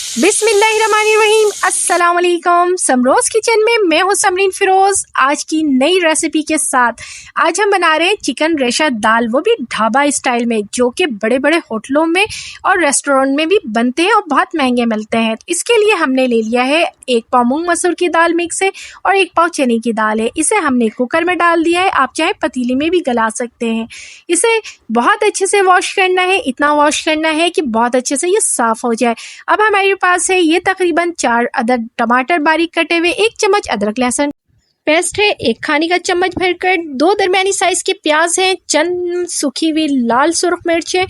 बिस्मिल्लाहिर्रहमानिर्रहीम, अस्सलाम वालेकुम। समरोज किचन में मैं हूँ समरीन फिरोज़। आज की नई रेसिपी के साथ आज हम बना रहे हैं चिकन रेशा दाल, वो भी ढाबा स्टाइल में, जो कि बड़े बड़े होटलों में और रेस्टोरेंट में भी बनते हैं और बहुत महंगे मिलते हैं। इसके लिए हमने ले लिया है 1 पाव मूंग मसूर की दाल मिक्स है और 1 पाव चने की दाल है। इसे हमने कुकर में डाल दिया है, आप चाहे पतीले में भी गला सकते हैं। इसे बहुत अच्छे से वॉश करना है, इतना वॉश करना है कि बहुत अच्छे से ये साफ़ हो जाए। अब हमारे पास है ये तकरीबन 4 अदद टमाटर बारीक कटे हुए, 1 चम्मच अदरक लहसुन पेस्ट है, 1 खाने का चम्मच भरकर 2 दरमियानी साइज के प्याज हैं, चंद सूखी हुई लाल सुर्ख मिर्च है,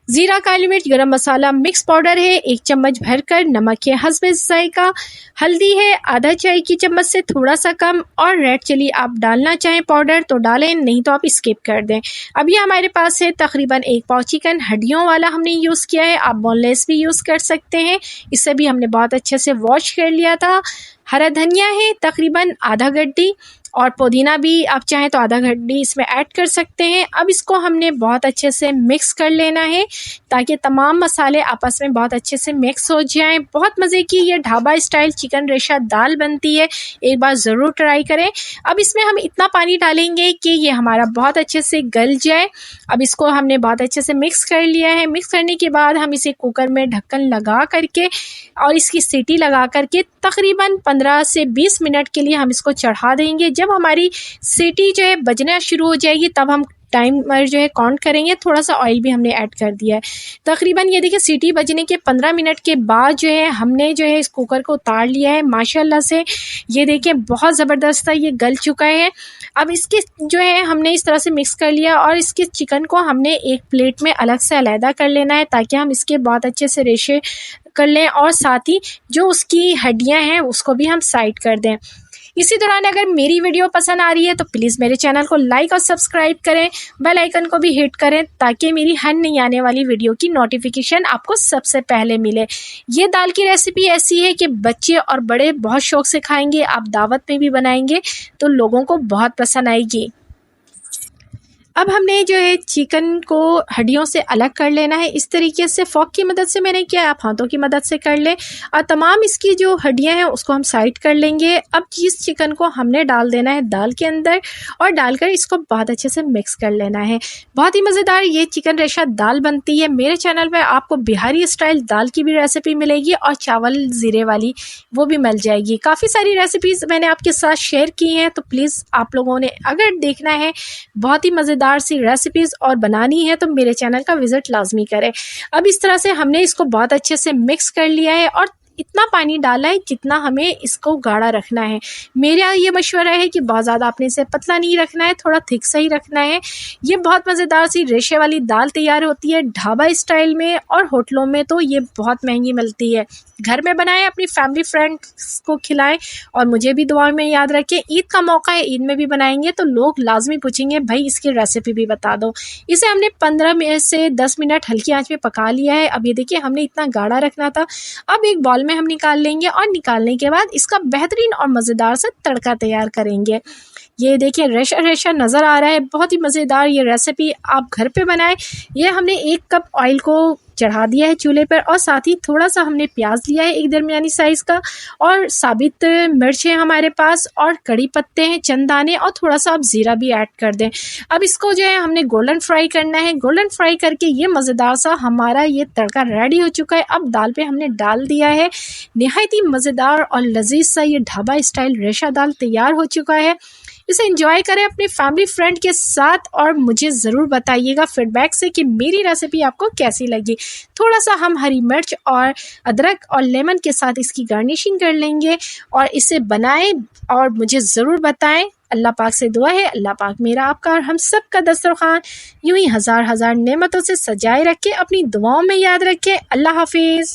जीरा, काली मिर्च, गरम मसाला मिक्स पाउडर है 1 चम्मच भरकर, नमक है हस्बे जायका, हल्दी है आधा चाय की चम्मच से थोड़ा सा कम, और रेड चिली आप डालना चाहें पाउडर तो डालें, नहीं तो आप स्किप कर दें। अब ये हमारे पास है तकरीबन 1 पाव चिकन, हड्डियों वाला हमने यूज़ किया है, आप बोनलेस भी यूज़ कर सकते हैं। इसे भी हमने बहुत अच्छे से वॉश कर लिया था। हरा धनिया है तकरीबन आधा गड्डी, और पुदीना भी आप चाहें तो आधा गड्डी इसमें ऐड कर सकते हैं। अब इसको हमने बहुत अच्छे से मिक्स कर लेना है ताकि तमाम मसाले आपस में बहुत अच्छे से मिक्स हो जाएं। बहुत मज़े की ये ढाबा स्टाइल चिकन रेशा दाल बनती है, एक बार ज़रूर ट्राई करें। अब इसमें हम इतना पानी डालेंगे कि ये हमारा बहुत अच्छे से गल जाए। अब इसको हमने बहुत अच्छे से मिक्स कर लिया है। मिक्स करने के बाद हम इसे कुकर में ढक्कन लगा करके और इसकी सीटी लगा करके तकरीबन 15 से 20 मिनट के लिए हम इसको चढ़ा देंगे। जब हमारी सीटी जो है बजना शुरू हो जाएगी तब हम टाइमर जो है काउंट करेंगे। थोड़ा सा ऑयल भी हमने ऐड कर दिया है। तकरीबन ये देखिए सीटी बजने के 15 मिनट के बाद जो है हमने जो है इस कुकर को उतार लिया है। माशाल्लाह से ये देखिए बहुत ज़बरदस्त है, ये गल चुका है। अब इसके जो है हमने इस तरह से मिक्स कर लिया और इसके चिकन को हमने एक प्लेट में अलग से अलहदा कर लेना है ताकि हम इसके बहुत अच्छे से रेशे कर लें, और साथ ही जो उसकी हड्डियां हैं उसको भी हम साइड कर दें। इसी दौरान अगर मेरी वीडियो पसंद आ रही है तो प्लीज़ मेरे चैनल को लाइक और सब्सक्राइब करें, बेल आइकन को भी हिट करें ताकि मेरी हर नई आने वाली वीडियो की नोटिफिकेशन आपको सबसे पहले मिले। ये दाल की रेसिपी ऐसी है कि बच्चे और बड़े बहुत शौक से खाएंगे, आप दावत में भी बनाएंगे तो लोगों को बहुत पसंद आएगी। अब हमने जो है चिकन को हड्डियों से अलग कर लेना है। इस तरीके से फ़ोर्क की मदद से मैंने किया, आप हाथों की मदद से कर लें, और तमाम इसकी जो हड्डियां हैं उसको हम साइड कर लेंगे। अब इस चिकन को हमने डाल देना है दाल के अंदर और डालकर इसको बहुत अच्छे से मिक्स कर लेना है। बहुत ही मज़ेदार ये चिकन रेशा दाल बनती है। मेरे चैनल पर आपको बिहारी स्टाइल दाल की भी रेसिपी मिलेगी और चावल ज़ीरे वाली वो भी मिल जाएगी। काफ़ी सारी रेसिपीज़ मैंने आपके साथ शेयर की हैं, तो प्लीज़ आप लोगों ने अगर देखना है बहुत ही मज़ेदार सी रेसिपीज़ और बनानी है तो मेरे चैनल का विजिट लाजमी करें। अब इस तरह से हमने इसको बहुत अच्छे से मिक्स कर लिया है और इतना पानी डाला है जितना हमें इसको गाढ़ा रखना है। मेरा ये मशवरा है कि बहुत ज़्यादा आपने इसे पतला नहीं रखना है, थोड़ा थिक सा ही रखना है। ये बहुत मज़ेदार सी रेशे वाली दाल तैयार होती है ढाबा स्टाइल में, और होटलों में तो ये बहुत महंगी मिलती है। घर में बनाएं, अपनी फैमिली फ्रेंड्स को खिलाएं और मुझे भी दुआ में याद रखें। ईद का मौका है, ईद में भी बनाएंगे तो लोग लाजमी पूछेंगे भाई इसकी रेसिपी भी बता दो। इसे हमने 15 से 10 मिनट हल्की आंच पे पका लिया है। अब ये देखिए हमने इतना गाढ़ा रखना था। अब एक बॉल में हम निकाल लेंगे और निकालने के बाद इसका बेहतरीन और मज़ेदार सा तड़का तैयार करेंगे। ये देखिए रेशा रेशा नज़र आ रहा है, बहुत ही मज़ेदार ये रेसिपी आप घर पे बनाएं। ये हमने 1 कप ऑयल को चढ़ा दिया है चूल्हे पर, और साथ ही थोड़ा सा हमने प्याज लिया है 1 दरमियानी साइज़ का, और साबित मिर्च है हमारे पास, और कड़ी पत्ते हैं चंद दाने, और थोड़ा सा आप ज़ीरा भी ऐड कर दें। अब इसको जो है हमने गोल्डन फ्राई करना है। गोल्डन फ्राई करके ये मज़ेदार सा हमारा ये तड़का रेडी हो चुका है। अब दाल पे हमने डाल दिया है। नहायत ही मज़ेदार और लजीज सा ये ढाबा स्टाइल रेशा दाल तैयार हो चुका है। इसे एंजॉय करें अपने फैमिली फ्रेंड के साथ, और मुझे ज़रूर बताइएगा फीडबैक से कि मेरी रेसिपी आपको कैसी लगी। थोड़ा सा हम हरी मिर्च और अदरक और लेमन के साथ इसकी गार्निशिंग कर लेंगे और इसे बनाएं और मुझे ज़रूर बताएं। अल्लाह पाक से दुआ है अल्लाह पाक मेरा आपका और हम सब का दस्तरखान यूं ही हज़ार हज़ार नेमतों से सजाए रखे, अपनी दुआओं में याद रखें। अल्लाह हाफिज़।